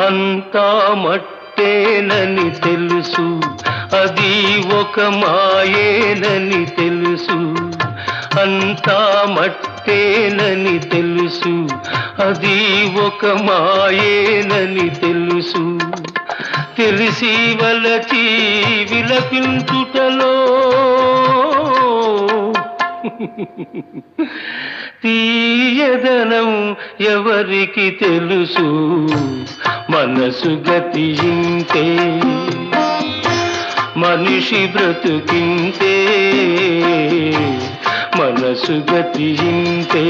అంతా మట్టేనని తెలుసు, అది ఒక మాయేనని తెలుసు. అంతా మట్టేనని తెలుసు, అది ఒక మాయేనని తెలుసు. తెలిసి వలచి విలపించుటలో తీయదనం ఎవరికి తెలుసు. మనసు గతి ఇంతే, మనిషి బ్రతుకింతే. మనసు గతి ఇంతే.